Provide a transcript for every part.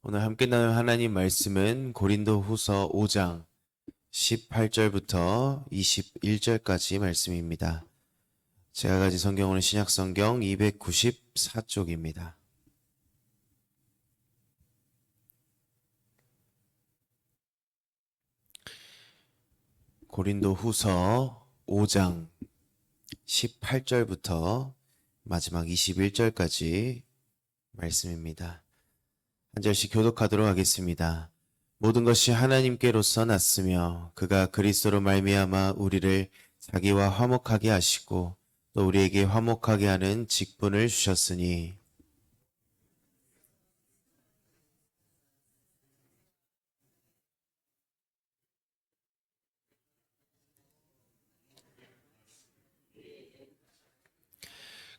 오늘 함께 나눌 하나님 말씀은 고린도후서 5장 18절부터 21절까지 말씀입니다. 제가 가진 성경은 신약성경 294쪽입니다. 고린도후서 5장 18절부터 마지막 21절까지 말씀입니다. 한 절씩 교독하도록 하겠습니다. 모든 것이 하나님께로서 났으며 그가 그리스도로 말미암아 우리를 자기와 화목하게 하시고 또 우리에게 화목하게 하는 직분을 주셨으니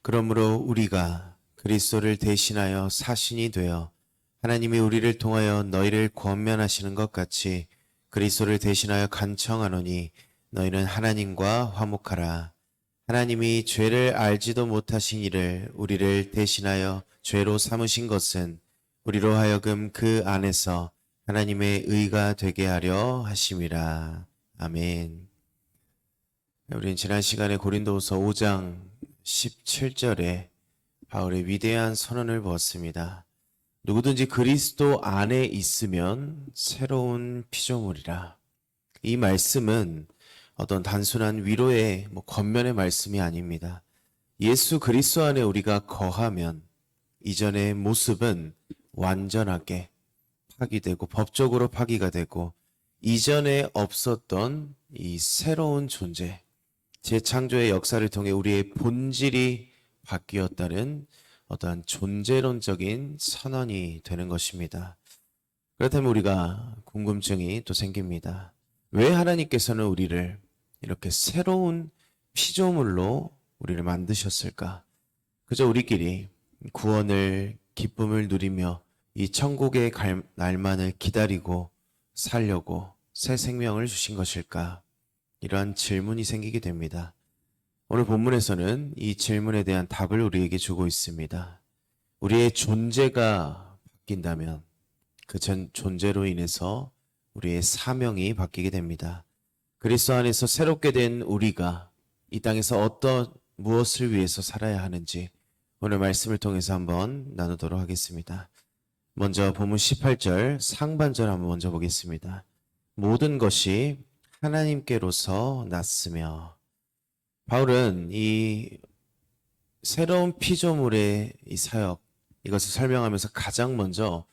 그러므로 우리가 그리스도를 대신하여 사신이 되어 하나님이 우리를 통하여 너희를 권면하시는 것 같이 그리스도를 대신하여 간청하노니 너희는 하나님과 화목하라. 하나님이 죄를 알지도 못하신 이를 우리를 대신하여 죄로 삼으신 것은 우리로 하여금 그 안에서 하나님의 의가 되게 하려 하심이라. 아멘. 우리는 지난 시간에 고린도후서 5장 17절에 바울의 위대한 선언을 보았습니다. 누구든지 그리스도 안에 있으면 새로운 피조물이라. 이 말씀은 어떤 단순한 위로의 권면의 말씀이 아닙니다. 예수 그리스도 안에 우리가 거하면 이전의 모습은 완전하게 파기되고 법적으로 파기가 되고 이전에 없었던 이 새로운 존재, 재창조의 역사를 통해 우리의 본질이 바뀌었다는 어떠한 존재론적인 선언이 되는 것입니다. 그렇다면 우리가 궁금증이 또 생깁니다. 왜 하나님께서는 우리를 이렇게 새로운 피조물로 우리를 만드셨을까? 그저 우리끼리 구원을, 기쁨을 누리며 이 천국의 날만을 기다리고 살려고 새 생명을 주신 것일까? 이러한 질문이 생기게 됩니다. 오늘 본문에서는 이 질문에 대한 답을 우리에게 주고 있습니다. 우리의 존재가 바뀐다면 그 존재로 인해서 우리의 사명이 바뀌게 됩니다. 그리스도 안에서 새롭게 된 우리가 이 땅에서 무엇을 위해서 살아야 하는지 오늘 말씀을 통해서 한번 나누도록 하겠습니다. 먼저 본문 18절 상반절 한번 먼저 보겠습니다. 모든 것이 하나님께로서 났으며. 바울은 이 새로운 피조물의 이 사역, 이것을 설명하면서 가장 먼저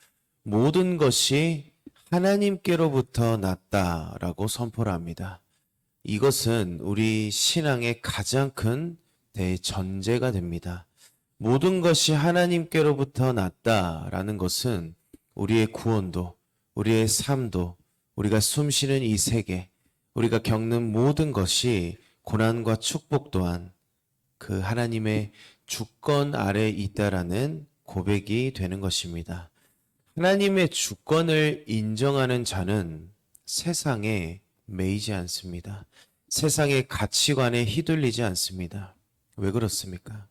모든 것이 하나님께로부터 났다라고 선포를 합니다. 이것은 우리 신앙의 가장 큰 대전제가 됩니다. 모든 것이 하나님께로부터 났다라는 것은 우리의 구원도, 우리의 삶도, 우리가 숨쉬는 이 세계, 우리가 겪는 모든 것이 고난과 축복 또한 그 하나님의 주권 아래 있다라는 고백이 되는 것입니다. 하나님의 주권을 인정하는 자는 세상에 매이지 않습니다. 세상의 가치관에 휘둘리지 않습니다. 왜 그렇습니까?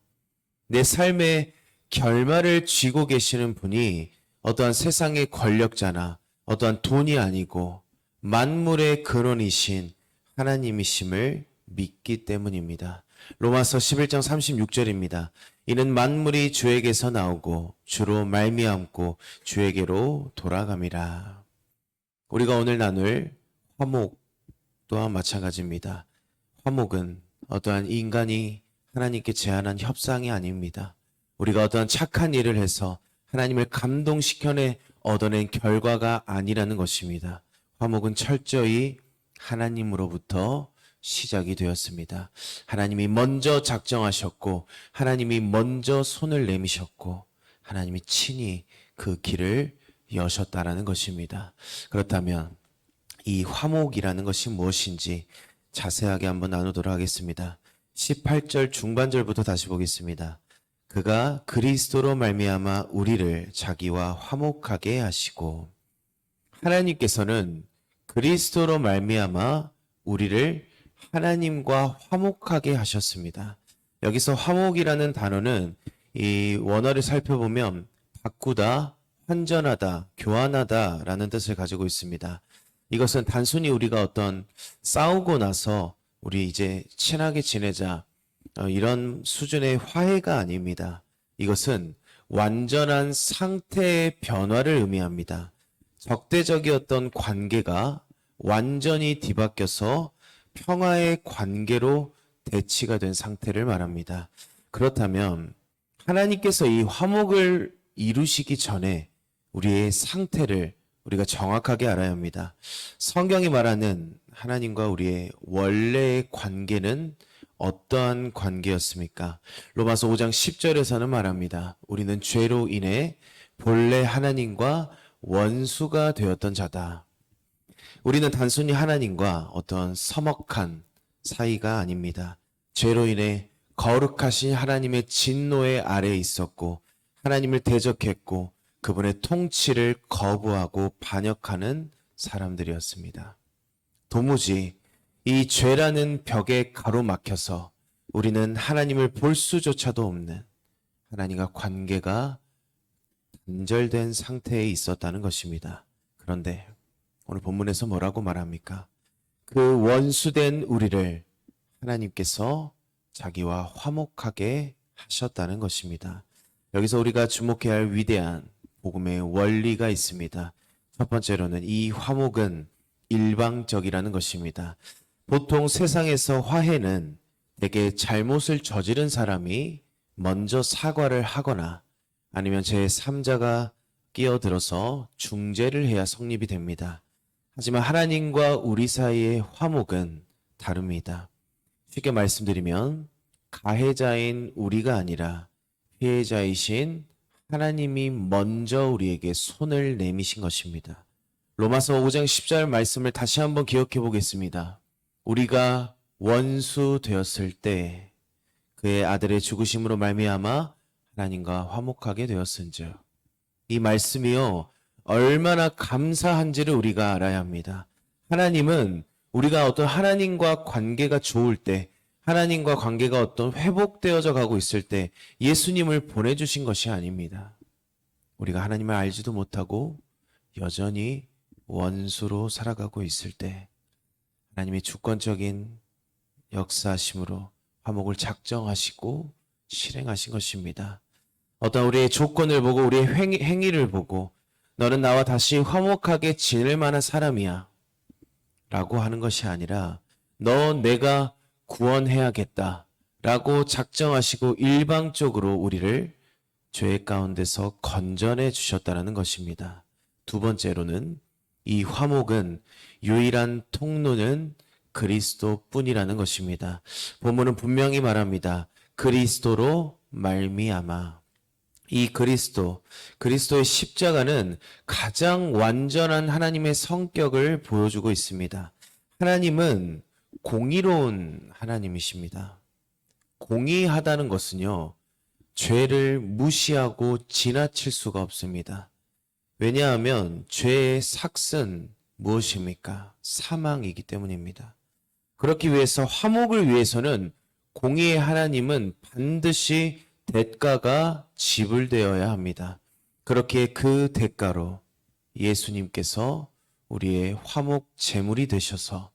내 삶의 결말을 쥐고 계시는 분이 어떠한 세상의 권력자나 어떠한 돈이 아니고 만물의 근원이신 하나님이심을 믿기 때문입니다. 로마서 11장 36절입니다. 이는 만물이 주에게서 나오고 주로 말미암고 주에게로 돌아감이라. 우리가 오늘 나눌 화목 또한 마찬가지입니다. 화목은 어떠한 인간이 하나님께 제안한 협상이 아닙니다. 우리가 어떠한 착한 일을 해서 하나님을 감동시켜내 얻어낸 결과가 아니라는 것입니다. 화목은 철저히 하나님으로부터 시작이 되었습니다. 하나님이 먼저 작정하셨고 하나님이 먼저 손을 내미셨고 하나님이 친히 그 길을 여셨다라는 것입니다. 그렇다면 이 화목이라는 것이 무엇인지 자세하게 한번 나누도록 하겠습니다. 18절 중반절부터 다시 보겠습니다. 그가 그리스도로 말미암아 우리를 자기와 화목하게 하시고. 하나님께서는 그리스도로 말미암아 우리를 하나님과 화목하게 하셨습니다. 여기서 화목이라는 단어는 이 원어를 살펴보면 바꾸다, 환전하다, 교환하다라는 뜻을 가지고 있습니다. 이것은 단순히 우리가 어떤 싸우고 나서 우리 이제 친하게 지내자 이런 수준의 화해가 아닙니다. 이것은 완전한 상태의 변화를 의미합니다. 적대적이었던 관계가 완전히 뒤바뀌어서 평화의 관계로 대치가 된 상태를 말합니다. 그렇다면 하나님께서 이 화목을 이루시기 전에 우리의 상태를 우리가 정확하게 알아야 합니다. 성경이 말하는 하나님과 우리의 원래의 관계는 어떠한 관계였습니까? 로마서 5장 10절에서는 말합니다. 우리는 죄로 인해 본래 하나님과 원수가 되었던 자다. 우리는 단순히 하나님과 어떤 서먹한 사이가 아닙니다. 죄로 인해 거룩하신 하나님의 진노의 아래에 있었고 하나님을 대적했고 그분의 통치를 거부하고 반역하는 사람들이었습니다. 도무지 이 죄라는 벽에 가로막혀서 우리는 하나님을 볼 수조차도 없는 하나님과 관계가 단절된 상태에 있었다는 것입니다. 그런데 오늘 본문에서 뭐라고 말합니까? 그 원수된 우리를 하나님께서 자기와 화목하게 하셨다는 것입니다. 여기서 우리가 주목해야 할 위대한 복음의 원리가 있습니다. 첫 번째로는 이 화목은 일방적이라는 것입니다. 보통 세상에서 화해는 대개 잘못을 저지른 사람이 먼저 사과를 하거나 아니면 제3자가 끼어들어서 중재를 해야 성립이 됩니다. 하지만 하나님과 우리 사이의 화목은 다릅니다. 쉽게 말씀드리면 가해자인 우리가 아니라 피해자이신 하나님이 먼저 우리에게 손을 내미신 것입니다. 로마서 5장 10절 말씀을 다시 한번 기억해 보겠습니다. 우리가 원수 되었을 때 그의 아들의 죽으심으로 말미암아 하나님과 화목하게 되었은즉, 이 말씀이요 얼마나 감사한지를 우리가 알아야 합니다. 하나님은 우리가 어떤 하나님과 관계가 좋을 때, 하나님과 관계가 어떤 회복되어져 가고 있을 때 예수님을 보내주신 것이 아닙니다. 우리가 하나님을 알지도 못하고 여전히 원수로 살아가고 있을 때 하나님의 주권적인 역사심으로 화목을 작정하시고 실행하신 것입니다. 어떤 우리의 조건을 보고 우리의 행위를 보고 너는 나와 다시 화목하게 지낼 만한 사람이야 라고 하는 것이 아니라 너 내가 구원해야겠다 라고 작정하시고 일방적으로 우리를 죄 가운데서 건져내 주셨다는 것입니다. 두 번째로는 이 화목은 유일한 통로는 그리스도뿐이라는 것입니다. 본문은 분명히 말합니다. 그리스도로 말미암아. 이 그리스도의 십자가는 가장 완전한 하나님의 성격을 보여주고 있습니다. 하나님은 공의로운 하나님이십니다. 공의하다는 것은요, 죄를 무시하고 지나칠 수가 없습니다. 왜냐하면 죄의 삭은 무엇입니까? 사망이기 때문입니다. 그렇기 위해서 화목을 위해서는 공의의 하나님은 반드시 대가가 지불되어야 합니다. 그렇게 그 대가로 예수님께서 우리의 화목 제물이 되셔서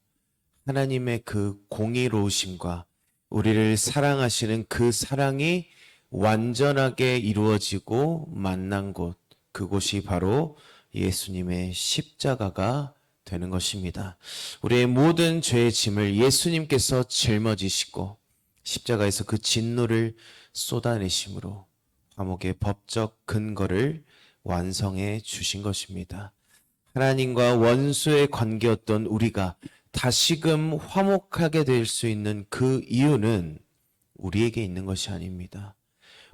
하나님의 그 공의로우심과 우리를 사랑하시는 그 사랑이 완전하게 이루어지고 만난 곳, 그곳이 바로 예수님의 십자가가 되는 것입니다. 우리의 모든 죄의 짐을 예수님께서 짊어지시고 십자가에서 그 진노를 쏟아내심으로 화목의 법적 근거를 완성해 주신 것입니다. 하나님과 원수의 관계였던 우리가 다시금 화목하게 될 수 있는 그 이유는 우리에게 있는 것이 아닙니다.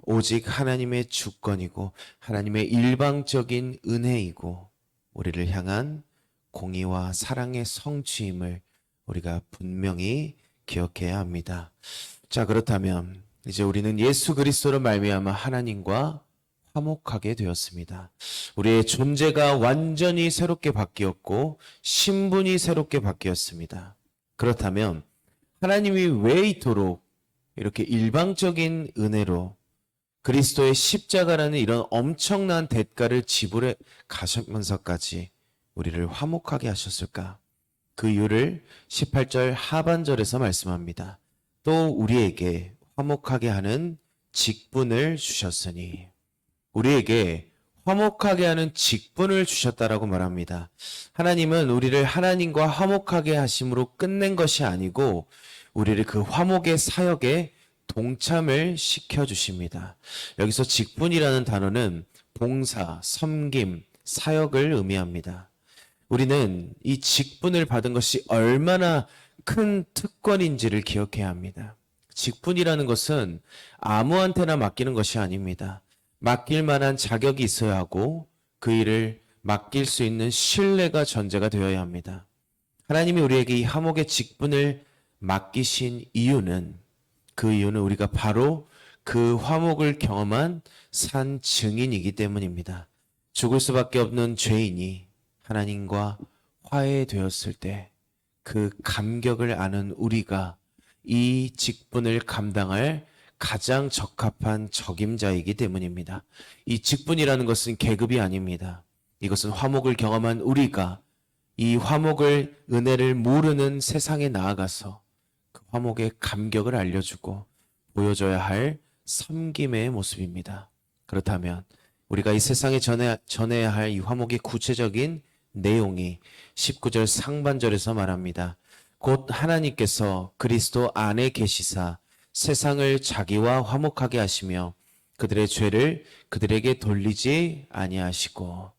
오직 하나님의 주권이고 하나님의 일방적인 은혜이고 우리를 향한 공의와 사랑의 성취임을 우리가 분명히 기억해야 합니다. 자, 그렇다면 이제 우리는 예수 그리스도로 말미암아 하나님과 화목하게 되었습니다. 우리의 존재가 완전히 새롭게 바뀌었고 신분이 새롭게 바뀌었습니다. 그렇다면 하나님이 왜 이토록 이렇게 일방적인 은혜로 그리스도의 십자가라는 이런 엄청난 대가를 지불해 가시면서까지 우리를 화목하게 하셨을까? 그 이유를 18절 하반절에서 말씀합니다. 또 우리에게 화목하게 하는 직분을 주셨으니, 우리에게 화목하게 하는 직분을 주셨다라고 말합니다. 하나님은 우리를 하나님과 화목하게 하심으로 끝낸 것이 아니고 우리를 그 화목의 사역에 동참을 시켜주십니다. 여기서 직분이라는 단어는 봉사, 섬김, 사역을 의미합니다. 우리는 이 직분을 받은 것이 얼마나 큰 특권인지를 기억해야 합니다. 직분이라는 것은 아무한테나 맡기는 것이 아닙니다. 맡길 만한 자격이 있어야 하고 그 일을 맡길 수 있는 신뢰가 전제가 되어야 합니다. 하나님이 우리에게 이 화목의 직분을 맡기신 이유는, 그 이유는 우리가 바로 그 화목을 경험한 산 증인이기 때문입니다. 죽을 수밖에 없는 죄인이 하나님과 화해되었을 때 그 감격을 아는 우리가 이 직분을 감당할 가장 적합한 적임자이기 때문입니다. 이 직분이라는 것은 계급이 아닙니다. 이것은 화목을 경험한 우리가 이 화목을, 은혜를 모르는 세상에 나아가서 그 화목의 감격을 알려주고 보여줘야 할 섬김의 모습입니다. 그렇다면 우리가 이 세상에 전해야 할 이 화목의 구체적인 내용이 19절 상반절에서 말합니다. 곧 하나님께서 그리스도 안에 계시사 세상을 자기와 화목하게 하시며 그들의 죄를 그들에게 돌리지 아니하시고.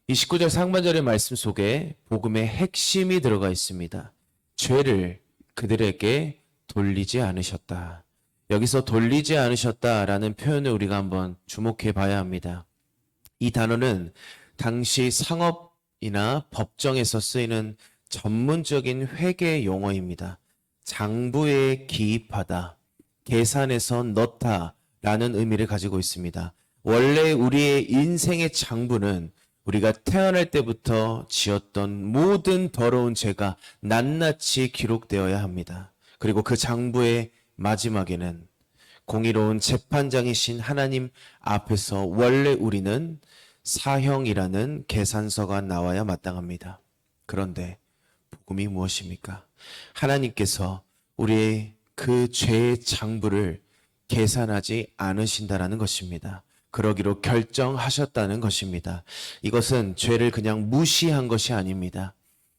이 19절 상반절의 말씀 속에 복음의 핵심이 들어가 있습니다. 죄를 그들에게 돌리지 않으셨다. 여기서 돌리지 않으셨다라는 표현을 우리가 한번 주목해 봐야 합니다. 이 단어는 당시 상업이나 법정에서 쓰이는 전문적인 회계 용어입니다. 장부에 기입하다, 계산해서 넣다 라는 의미를 가지고 있습니다. 원래 우리의 인생의 장부는 우리가 태어날 때부터 지었던 모든 더러운 죄가 낱낱이 기록되어야 합니다. 그리고 그 장부의 마지막에는 공의로운 재판장이신 하나님 앞에서 원래 우리는 사형이라는 계산서가 나와야 마땅합니다. 그런데 복음이 무엇입니까? 하나님께서 우리의 그 죄의 장부를 계산하지 않으신다라는 것입니다. 그러기로 결정하셨다는 것입니다. 이것은 죄를 그냥 무시한 것이 아닙니다.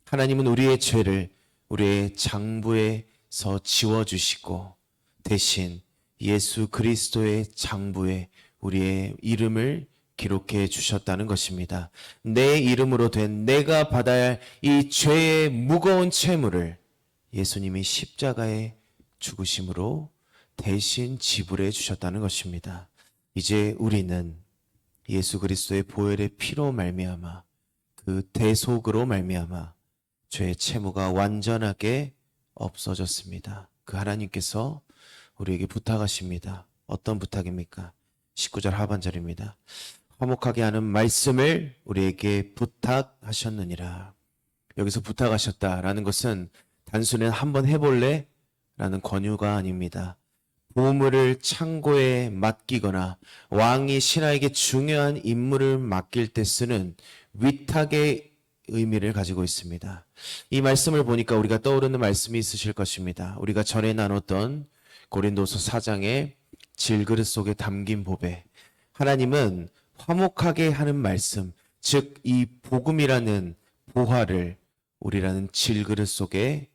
하나님은 우리의 죄를 우리의 장부에서 지워주시고 대신 예수 그리스도의 장부에 우리의 이름을 기록해 주셨다는 것입니다. 내 이름으로 된 내가 받아야 할 이 죄의 무거운 채무를 예수님이 십자가에 죽으심으로 대신 지불해 주셨다는 것입니다. 이제 우리는 예수 그리스도의 보혈의 피로 말미암아 그 대속으로 말미암아 죄의 채무가 완전하게 없어졌습니다. 그 하나님께서 우리에게 부탁하십니다. 어떤 부탁입니까? 19절 하반절입니다. 화목하게 하는 말씀을 우리에게 부탁하셨느니라. 여기서 부탁하셨다라는 것은 단순히 한번 해볼래? 라는 권유가 아닙니다. 보물을 창고에 맡기거나 왕이 신하에게 중요한 임무를 맡길 때 쓰는 위탁의 의미를 가지고 있습니다. 이 말씀을 보니까 우리가 떠오르는 말씀이 있으실 것입니다. 우리가 전에 나눴던 고린도서 4장의 질그릇 속에 담긴 보배. 하나님은 화목하게 하는 말씀, 즉 이 복음이라는 보화를 우리라는 질그릇 속에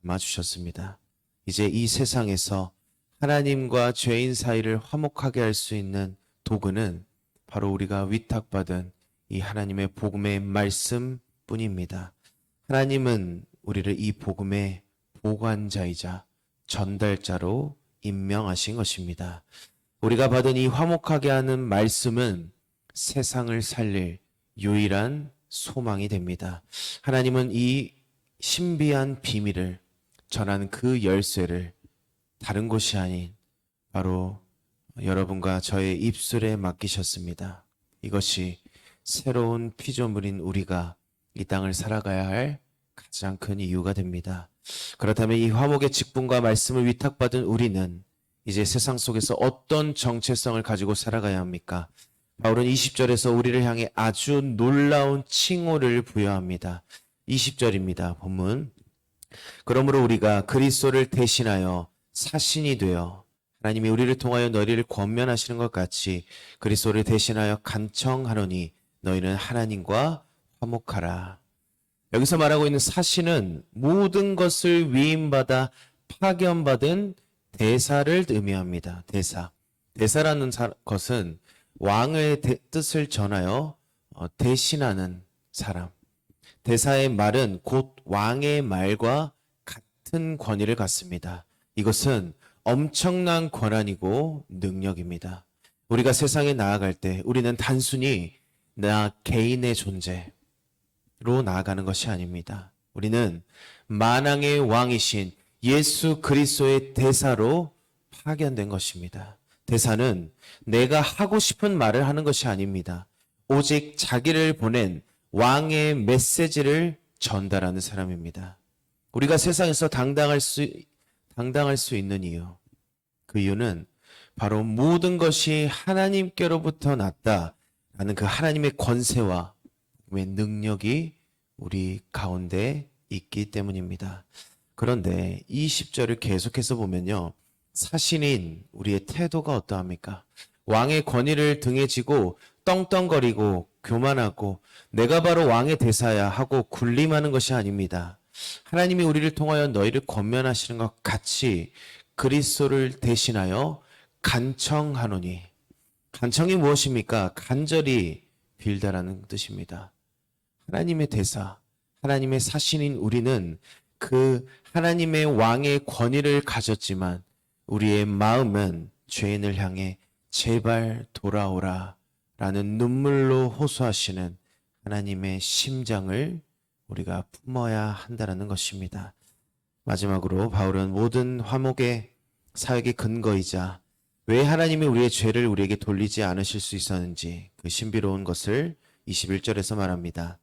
담아주셨습니다. 이제 이 세상에서 하나님과 죄인 사이를 화목하게 할 수 있는 도구는 바로 우리가 위탁받은 이 하나님의 복음의 말씀뿐입니다. 하나님은 우리를 이 복음의 보관자이자 전달자로 임명하신 것입니다. 우리가 받은 이 화목하게 하는 말씀은 세상을 살릴 유일한 소망이 됩니다. 하나님은 이 신비한 비밀을 전하는 그 열쇠를 다른 곳이 아닌 바로 여러분과 저의 입술에 맡기셨습니다. 이것이 새로운 피조물인 우리가 이 땅을 살아가야 할 가장 큰 이유가 됩니다. 그렇다면 이 화목의 직분과 말씀을 위탁받은 우리는 이제 세상 속에서 어떤 정체성을 가지고 살아가야 합니까? 바울은 20절에서 우리를 향해 아주 놀라운 칭호를 부여합니다. 20절입니다. 본문. 그러므로 우리가 그리스도를 대신하여 사신이 되어 하나님이 우리를 통하여 너희를 권면하시는 것 같이 그리스도를 대신하여 간청하노니 너희는 하나님과 화목하라. 여기서 말하고 있는 사신은 모든 것을 위임받아 파견받은 대사를 의미합니다. 대사. 대사라는 것은 왕의 뜻을 전하여 대신하는 사람. 대사의 말은 곧 왕의 말과 같은 권위를 갖습니다. 이것은 엄청난 권한이고 능력입니다. 우리가 세상에 나아갈 때 우리는 단순히 나 개인의 존재로 나아가는 것이 아닙니다. 우리는 만왕의 왕이신 예수 그리스도의 대사로 파견된 것입니다. 대사는 내가 하고 싶은 말을 하는 것이 아닙니다. 오직 자기를 보낸 왕의 메시지를 전달하는 사람입니다. 우리가 세상에서 당당할 수 있는 이유, 그 이유는 바로 모든 것이 하나님께로부터 났다라는 그 하나님의 권세와 능력이 우리 가운데 있기 때문입니다. 그런데 이 10절을 계속해서 보면요, 사신인 우리의 태도가 어떠합니까? 왕의 권위를 등에 지고 떵떵거리고 교만하고 내가 바로 왕의 대사야 하고 군림하는 것이 아닙니다. 하나님이 우리를 통하여 너희를 권면하시는 것 같이 그리스도를 대신하여 간청하노니. 간청이 무엇입니까? 간절히 빌다라는 뜻입니다. 하나님의 대사, 하나님의 사신인 우리는 그 하나님의 왕의 권위를 가졌지만 우리의 마음은 죄인을 향해 제발 돌아오라 라는 눈물로 호소하시는 하나님의 심장을 우리가 품어야 한다는 것입니다. 마지막으로 바울은 모든 화목의 사역의 근거이자 왜 하나님이 우리의 죄를 우리에게 돌리지 않으실 수 있었는지 그 신비로운 것을 21절에서 말합니다.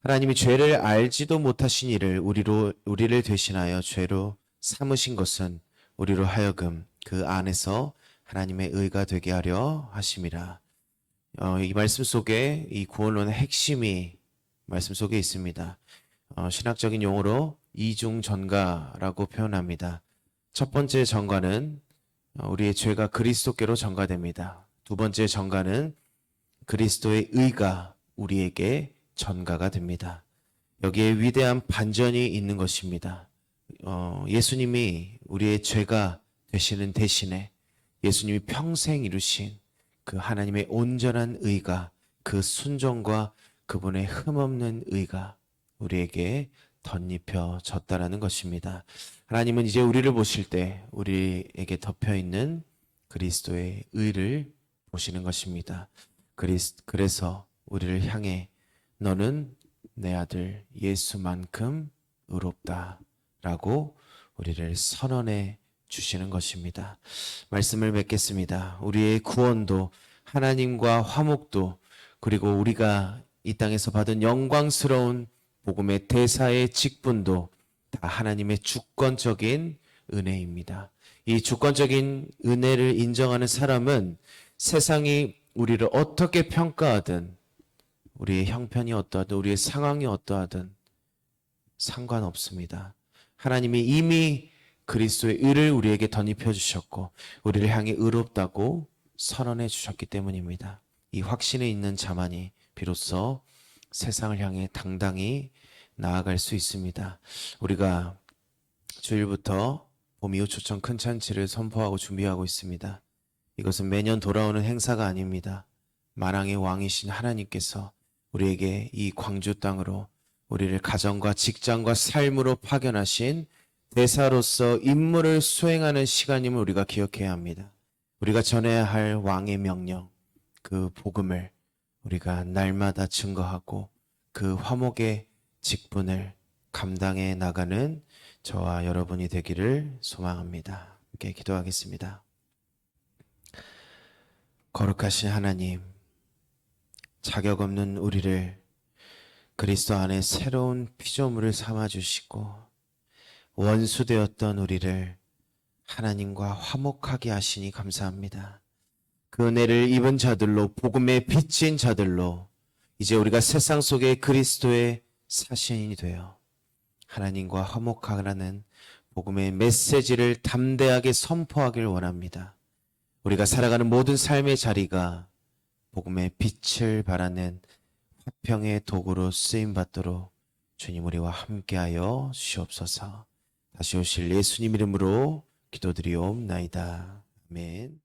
하나님이 죄를 알지도 못하신 이를 우리를 대신하여 죄로 삼으신 것은 우리로 하여금 그 안에서 하나님의 의가 되게 하려 하심이라. 이 말씀 속에 이 구원론의 핵심이 말씀 속에 있습니다. 신학적인 용어로 이중전가라고 표현합니다. 첫 번째 전가는 우리의 죄가 그리스도께로 전가됩니다. 두 번째 전가는 그리스도의 의가 우리에게 전가가 됩니다. 여기에 위대한 반전이 있는 것입니다. 예수님이 우리의 죄가 되시는 대신에 예수님이 평생 이루신 그 하나님의 온전한 의가, 그 순종과 그분의 흠없는 의가 우리에게 덧입혀졌다라는 것입니다. 하나님은 이제 우리를 보실 때 우리에게 덮여있는 그리스도의 의를 보시는 것입니다. 그래서 우리를 향해 너는 내 아들 예수만큼 의롭다 라고 우리를 선언해 주시는 것입니다. 말씀을 맺겠습니다. 우리의 구원도 하나님과 화목도 그리고 우리가 이 땅에서 받은 영광스러운 복음의 대사의 직분도 다 하나님의 주권적인 은혜입니다. 이 주권적인 은혜를 인정하는 사람은 세상이 우리를 어떻게 평가하든 우리의 형편이 어떠하든 우리의 상황이 어떠하든 상관없습니다. 하나님이 이미 그리스도의 의를 우리에게 덧입혀 주셨고 우리를 향해 의롭다고 선언해 주셨기 때문입니다. 이 확신에 있는 자만이 비로소 세상을 향해 당당히 나아갈 수 있습니다. 우리가 주일부터 봄 이후 초청 큰 잔치를 선포하고 준비하고 있습니다. 이것은 매년 돌아오는 행사가 아닙니다. 만왕의 왕이신 하나님께서 우리에게 이 광주 땅으로 우리를 가정과 직장과 삶으로 파견하신 대사로서 임무를 수행하는 시간임을 우리가 기억해야 합니다. 우리가 전해야 할 왕의 명령, 그 복음을 우리가 날마다 증거하고 그 화목의 직분을 감당해 나가는 저와 여러분이 되기를 소망합니다. 함께 기도하겠습니다. 거룩하신 하나님, 자격 없는 우리를 그리스도 안에 새로운 피조물을 삼아주시고 원수되었던 우리를 하나님과 화목하게 하시니 감사합니다. 그 은혜를 입은 자들로, 복음의 빚진 자들로 이제 우리가 세상 속에 그리스도의 사신이 되어 하나님과 화목하라는 복음의 메시지를 담대하게 선포하길 원합니다. 우리가 살아가는 모든 삶의 자리가 복음의 빛을 발하는 화평의 도구로 쓰임받도록 주님 우리와 함께하여 주시옵소서. 다시 오실 예수님 이름으로 기도드리옵나이다. 아멘.